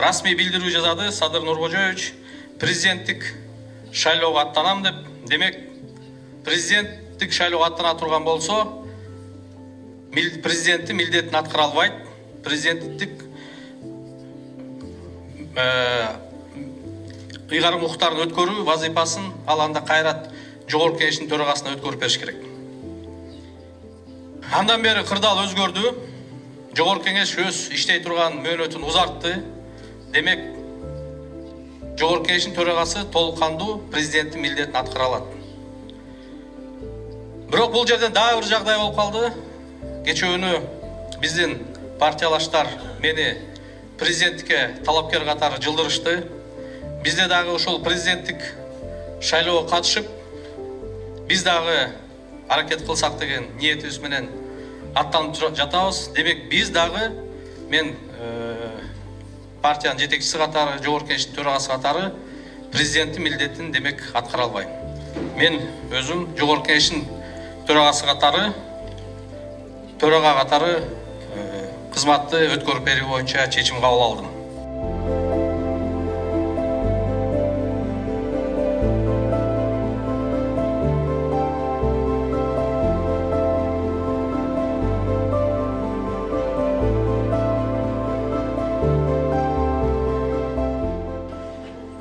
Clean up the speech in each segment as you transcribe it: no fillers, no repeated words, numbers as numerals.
расмий билдирүү жасады Садыр Нуркожоевич президенттик шайлоого аттанам деп. Демек, президенттик шайлоого аттана турган болсо, президенттин милдетин аткара албайт. Президенттик ыйгарым укуктарын өткөрүү вазифасын ал анда кайрат жогорку кеңештин төрагасына өткөрүп бериш керек. Андан бери кырдаал өзгөрдү. Жогорку кеңеш өз иштей турган мөөнөтүн узартты. Демек, жогорку кеңештин төрагасы толук кандуу президенттин милдетин аткара алат. Бирок бул жерден дагы бир жагдай болуп калды. Кечөөнү биздин партиялаштар мени президенттикке талапкер катары жылдырышты. Бизде дагы ошол президенттик шайлоого катышып, биз дагы аракет кылсак деген ниетибиз менен аттанып жатабыз. Демек, биз дагы мен партиянын жетекчиси катары, жогорку кеңештин төрагасы катары президенттин милдетин демек аткара албайм. Мен өзүм жогорку кеңештин төрагасы катары, төрага катары кызматты өткөрүп берүү боюнча чечим кабыл алдым.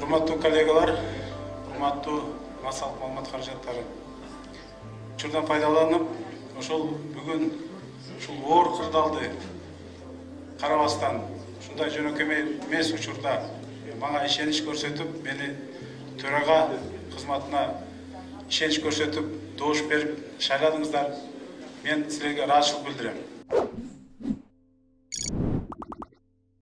Урматтуу коллегалар, урматтуу массалык маалымат каражаттары. Учурдан пайдаланып, ошол бүгүн ушул оор кырдаалды карабастан, ушундай жөнөкөй эмес учурда мага ишенич көрсөтүп, мени төрага кызматына ишенич көрсөтүп, добуш берип шайладыңыздар. Мен силерге ыраазычылык билдирем.